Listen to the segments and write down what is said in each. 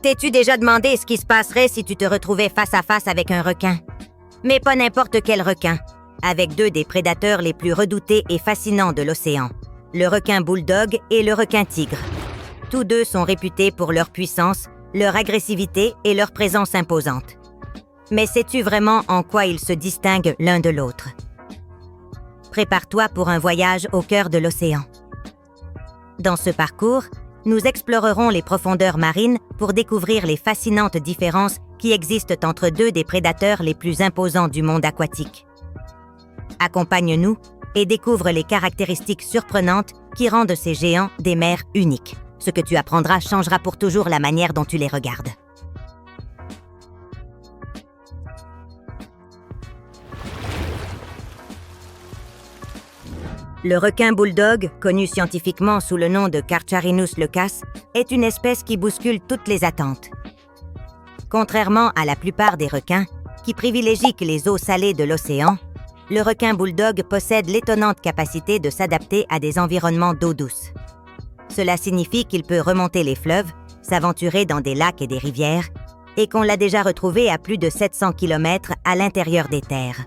T'es-tu déjà demandé ce qui se passerait si tu te retrouvais face à face avec un requin? Mais pas n'importe quel requin, avec deux des prédateurs les plus redoutés et fascinants de l'océan, le requin bulldog et le requin tigre. Tous deux sont réputés pour leur puissance, leur agressivité et leur présence imposante. Mais sais-tu vraiment en quoi ils se distinguent l'un de l'autre? Prépare-toi pour un voyage au cœur de l'océan. Dans ce parcours, nous explorerons les profondeurs marines pour découvrir les fascinantes différences qui existent entre deux des prédateurs les plus imposants du monde aquatique. Accompagne-nous et découvre les caractéristiques surprenantes qui rendent ces géants des mers uniques. Ce que tu apprendras changera pour toujours la manière dont tu les regardes. Le requin bulldog, connu scientifiquement sous le nom de Carcharinus leucas, est une espèce qui bouscule toutes les attentes. Contrairement à la plupart des requins, qui privilégient les eaux salées de l'océan, le requin bulldog possède l'étonnante capacité de s'adapter à des environnements d'eau douce. Cela signifie qu'il peut remonter les fleuves, s'aventurer dans des lacs et des rivières, et qu'on l'a déjà retrouvé à plus de 700 km à l'intérieur des terres.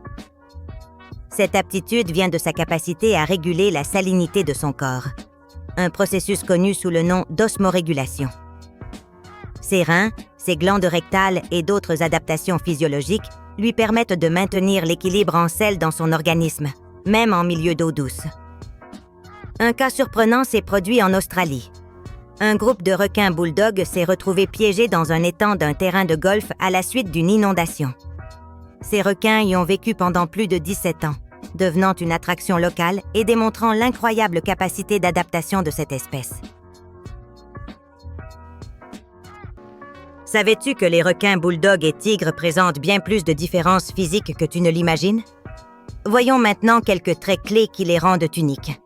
Cette aptitude vient de sa capacité à réguler la salinité de son corps, un processus connu sous le nom d'osmorégulation. Ses reins, ses glandes rectales et d'autres adaptations physiologiques lui permettent de maintenir l'équilibre en sel dans son organisme, même en milieu d'eau douce. Un cas surprenant s'est produit en Australie. Un groupe de requins bulldog s'est retrouvé piégé dans un étang d'un terrain de golf à la suite d'une inondation. Ces requins y ont vécu pendant plus de 17 ans, devenant une attraction locale et démontrant l'incroyable capacité d'adaptation de cette espèce. Savais-tu que les requins bulldog et tigres présentent bien plus de différences physiques que tu ne l'imagines? Voyons maintenant quelques traits clés qui les rendent uniques.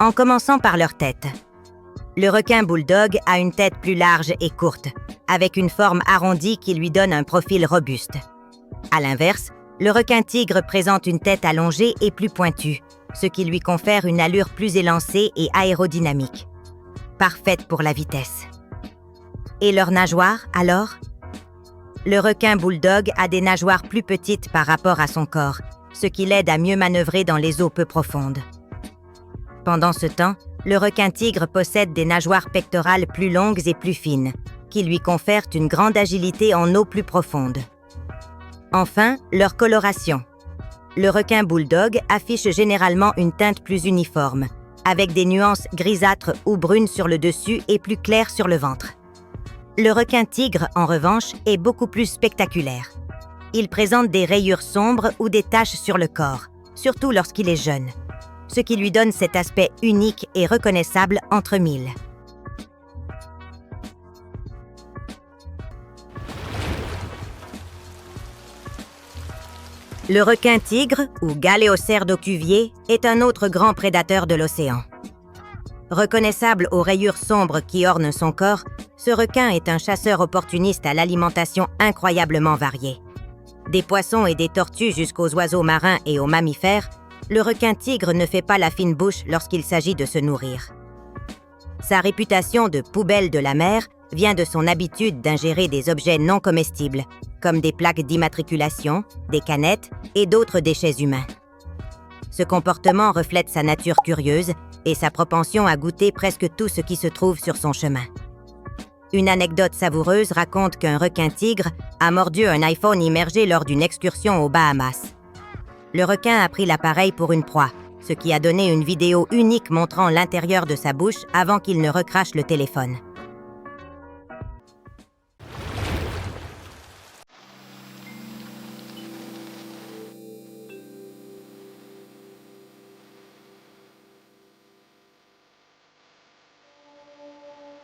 En commençant par leur tête. Le requin bulldog a une tête plus large et courte, avec une forme arrondie qui lui donne un profil robuste. À l'inverse, le requin tigre présente une tête allongée et plus pointue, ce qui lui confère une allure plus élancée et aérodynamique, parfaite pour la vitesse. Et leurs nageoires, alors? Le requin bulldog a des nageoires plus petites par rapport à son corps, ce qui l'aide à mieux manœuvrer dans les eaux peu profondes. Pendant ce temps, le requin tigre possède des nageoires pectorales plus longues et plus fines, qui lui confèrent une grande agilité en eau plus profonde. Enfin, leur coloration. Le requin bulldog affiche généralement une teinte plus uniforme, avec des nuances grisâtres ou brunes sur le dessus et plus claires sur le ventre. Le requin tigre, en revanche, est beaucoup plus spectaculaire. Il présente des rayures sombres ou des taches sur le corps, surtout lorsqu'il est jeune, ce qui lui donne cet aspect unique et reconnaissable entre mille. Le requin tigre, ou Galéocère d'Aucuvier, est un autre grand prédateur de l'océan. Reconnaissable aux rayures sombres qui ornent son corps, ce requin est un chasseur opportuniste à l'alimentation incroyablement variée. Des poissons et des tortues jusqu'aux oiseaux marins et aux mammifères, le requin tigre ne fait pas la fine bouche lorsqu'il s'agit de se nourrir. Sa réputation de poubelle de la mer vient de son habitude d'ingérer des objets non comestibles, comme des plaques d'immatriculation, des canettes et d'autres déchets humains. Ce comportement reflète sa nature curieuse et sa propension à goûter presque tout ce qui se trouve sur son chemin. Une anecdote savoureuse raconte qu'un requin tigre a mordu un iPhone immergé lors d'une excursion aux Bahamas. Le requin a pris l'appareil pour une proie, ce qui a donné une vidéo unique montrant l'intérieur de sa bouche avant qu'il ne recrache le téléphone.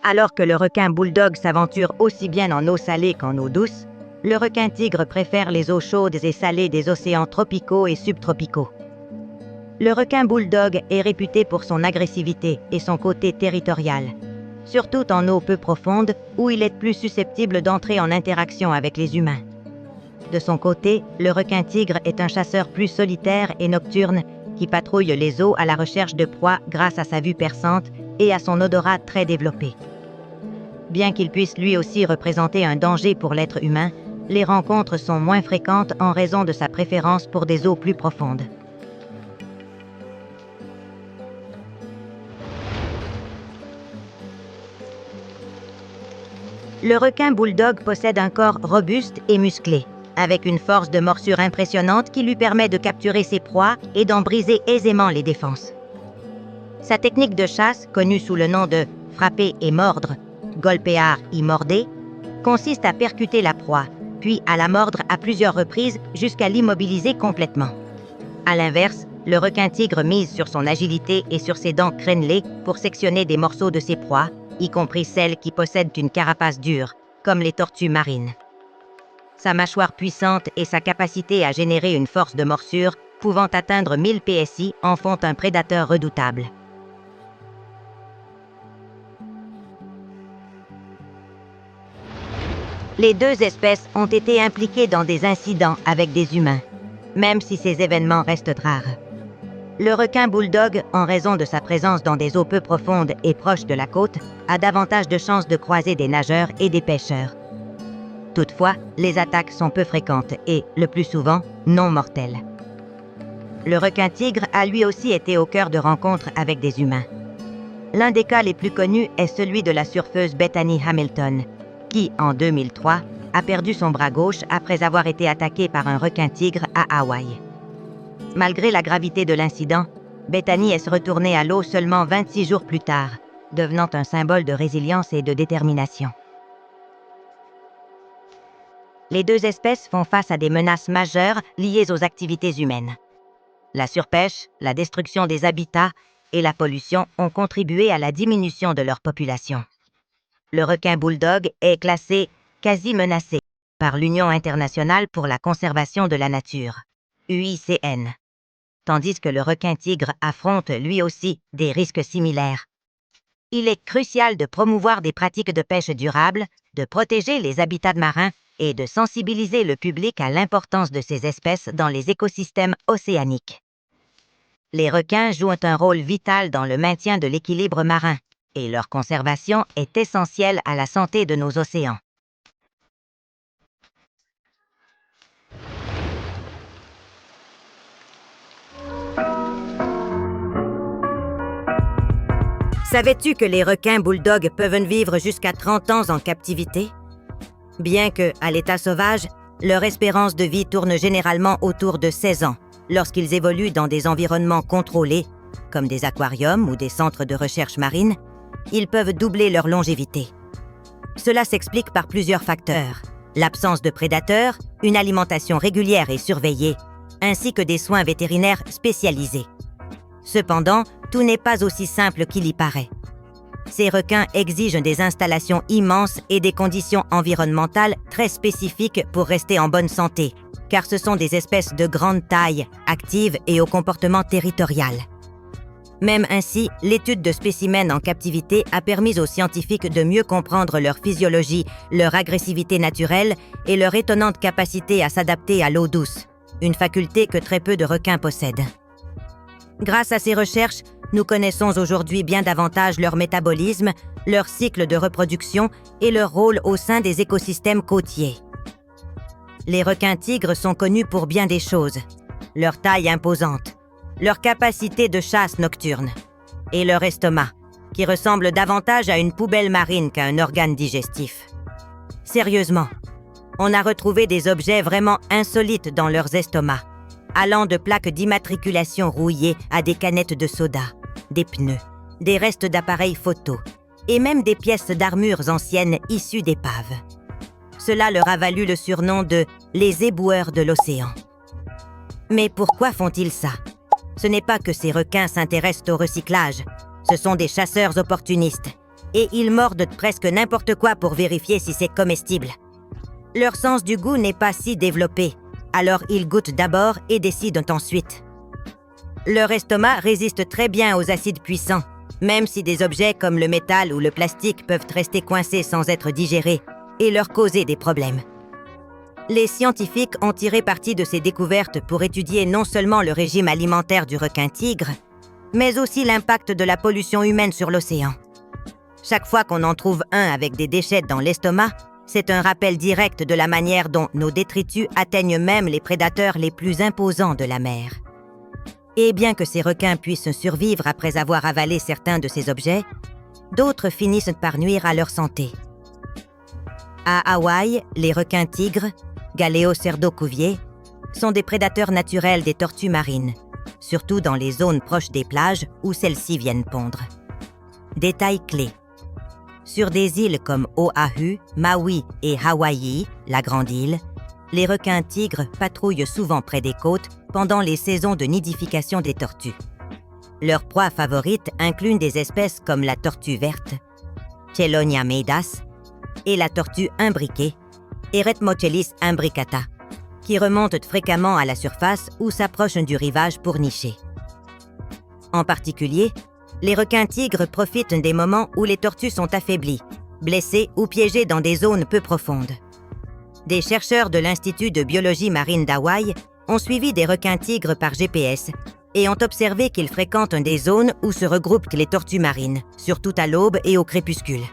Alors que le requin bulldog s'aventure aussi bien en eau salée qu'en eau douce, le requin tigre préfère les eaux chaudes et salées des océans tropicaux et subtropicaux. Le requin bulldog est réputé pour son agressivité et son côté territorial, surtout en eau peu profonde où il est plus susceptible d'entrer en interaction avec les humains. De son côté, le requin tigre est un chasseur plus solitaire et nocturne qui patrouille les eaux à la recherche de proies grâce à sa vue perçante et à son odorat très développé. Bien qu'il puisse lui aussi représenter un danger pour l'être humain, les rencontres sont moins fréquentes en raison de sa préférence pour des eaux plus profondes. Le requin bulldog possède un corps robuste et musclé, avec une force de morsure impressionnante qui lui permet de capturer ses proies et d'en briser aisément les défenses. Sa technique de chasse, connue sous le nom de frapper et mordre, golpear y morde, consiste à percuter la proie, puis à la mordre à plusieurs reprises jusqu'à l'immobiliser complètement. À l'inverse, le requin-tigre mise sur son agilité et sur ses dents crénelées pour sectionner des morceaux de ses proies, y compris celles qui possèdent une carapace dure, comme les tortues marines. Sa mâchoire puissante et sa capacité à générer une force de morsure pouvant atteindre 1000 PSI en font un prédateur redoutable. Les deux espèces ont été impliquées dans des incidents avec des humains, même si ces événements restent rares. Le requin bulldog, en raison de sa présence dans des eaux peu profondes et proches de la côte, a davantage de chances de croiser des nageurs et des pêcheurs. Toutefois, les attaques sont peu fréquentes et, le plus souvent, non mortelles. Le requin-tigre a lui aussi été au cœur de rencontres avec des humains. L'un des cas les plus connus est celui de la surfeuse Bethany Hamilton, qui, en 2003, a perdu son bras gauche après avoir été attaquée par un requin-tigre à Hawaï. Malgré la gravité de l'incident, Bethany est retournée à l'eau seulement 26 jours plus tard, devenant un symbole de résilience et de détermination. Les deux espèces font face à des menaces majeures liées aux activités humaines. La surpêche, la destruction des habitats et la pollution ont contribué à la diminution de leur population. Le requin bulldog est classé quasi menacé par l'Union internationale pour la conservation de la nature, UICN, tandis que le requin-tigre affronte lui aussi des risques similaires. Il est crucial de promouvoir des pratiques de pêche durables, de protéger les habitats marins et de sensibiliser le public à l'importance de ces espèces dans les écosystèmes océaniques. Les requins jouent un rôle vital dans le maintien de l'équilibre marin, et leur conservation est essentielle à la santé de nos océans. Savais-tu que les requins bulldogs peuvent vivre jusqu'à 30 ans en captivité? Bien que, à l'état sauvage, leur espérance de vie tourne généralement autour de 16 ans, lorsqu'ils évoluent dans des environnements contrôlés, comme des aquariums ou des centres de recherche marine, ils peuvent doubler leur longévité. Cela s'explique par plusieurs facteurs: l'absence de prédateurs, une alimentation régulière et surveillée, ainsi que des soins vétérinaires spécialisés. Cependant, tout n'est pas aussi simple qu'il y paraît. Ces requins exigent des installations immenses et des conditions environnementales très spécifiques pour rester en bonne santé, car ce sont des espèces de grande taille, actives et au comportement territorial. Même ainsi, l'étude de spécimens en captivité a permis aux scientifiques de mieux comprendre leur physiologie, leur agressivité naturelle et leur étonnante capacité à s'adapter à l'eau douce, une faculté que très peu de requins possèdent. Grâce à ces recherches, nous connaissons aujourd'hui bien davantage leur métabolisme, leur cycle de reproduction et leur rôle au sein des écosystèmes côtiers. Les requins-tigres sont connus pour bien des choses: leur taille imposante, leur capacité de chasse nocturne et leur estomac, qui ressemble davantage à une poubelle marine qu'à un organe digestif. Sérieusement, on a retrouvé des objets vraiment insolites dans leurs estomacs, allant de plaques d'immatriculation rouillées à des canettes de soda, des pneus, des restes d'appareils photo et même des pièces d'armures anciennes issues d'épaves. Cela leur a valu le surnom de « les éboueurs de l'océan ». Mais pourquoi font-ils ça? Ce n'est pas que ces requins s'intéressent au recyclage, ce sont des chasseurs opportunistes, et ils mordent presque n'importe quoi pour vérifier si c'est comestible. Leur sens du goût n'est pas si développé, alors ils goûtent d'abord et décident ensuite. Leur estomac résiste très bien aux acides puissants, même si des objets comme le métal ou le plastique peuvent rester coincés sans être digérés et leur causer des problèmes. Les scientifiques ont tiré parti de ces découvertes pour étudier non seulement le régime alimentaire du requin-tigre, mais aussi l'impact de la pollution humaine sur l'océan. Chaque fois qu'on en trouve un avec des déchets dans l'estomac, c'est un rappel direct de la manière dont nos détritus atteignent même les prédateurs les plus imposants de la mer. Et bien que ces requins puissent survivre après avoir avalé certains de ces objets, d'autres finissent par nuire à leur santé. À Hawaï, les requins tigres, Galeocerdocuvier, sont des prédateurs naturels des tortues marines, surtout dans les zones proches des plages où celles-ci viennent pondre. Détail clé. Sur des îles comme Oahu, Maui et Hawaï, la grande île, les requins tigres patrouillent souvent près des côtes pendant les saisons de nidification des tortues. Leurs proies favorites incluent des espèces comme la tortue verte, Chelonia medas, et la tortue imbriquée, Eretmochelys imbricata, qui remontent fréquemment à la surface ou s'approchent du rivage pour nicher. En particulier, les requins tigres profitent des moments où les tortues sont affaiblies, blessées ou piégées dans des zones peu profondes. Des chercheurs de l'Institut de biologie marine d'Hawaï ont suivi des requins tigres par GPS et ont observé qu'ils fréquentent des zones où se regroupent les tortues marines, surtout à l'aube et au crépuscule.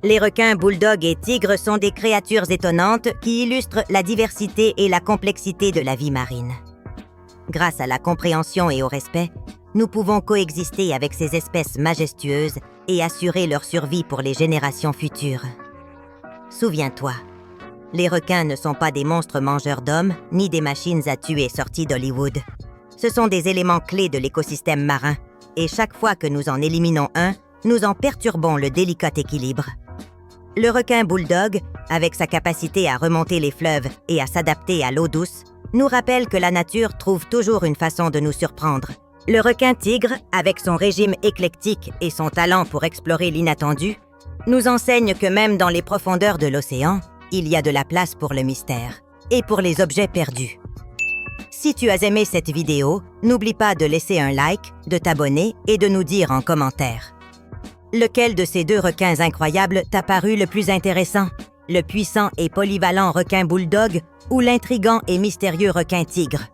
Les requins bulldogs et tigres sont des créatures étonnantes qui illustrent la diversité et la complexité de la vie marine. Grâce à la compréhension et au respect, nous pouvons coexister avec ces espèces majestueuses et assurer leur survie pour les générations futures. Souviens-toi, les requins ne sont pas des monstres mangeurs d'hommes ni des machines à tuer sorties d'Hollywood. Ce sont des éléments clés de l'écosystème marin et chaque fois que nous en éliminons un, nous en perturbons le délicat équilibre. Le requin bulldog, avec sa capacité à remonter les fleuves et à s'adapter à l'eau douce, nous rappelle que la nature trouve toujours une façon de nous surprendre. Le requin tigre, avec son régime éclectique et son talent pour explorer l'inattendu, nous enseigne que même dans les profondeurs de l'océan, il y a de la place pour le mystère et pour les objets perdus. Si tu as aimé cette vidéo, n'oublie pas de laisser un like, de t'abonner et de nous dire en commentaire. Lequel de ces deux requins incroyables t'a paru le plus intéressant? Le puissant et polyvalent requin bulldog ou l'intrigant et mystérieux requin tigre?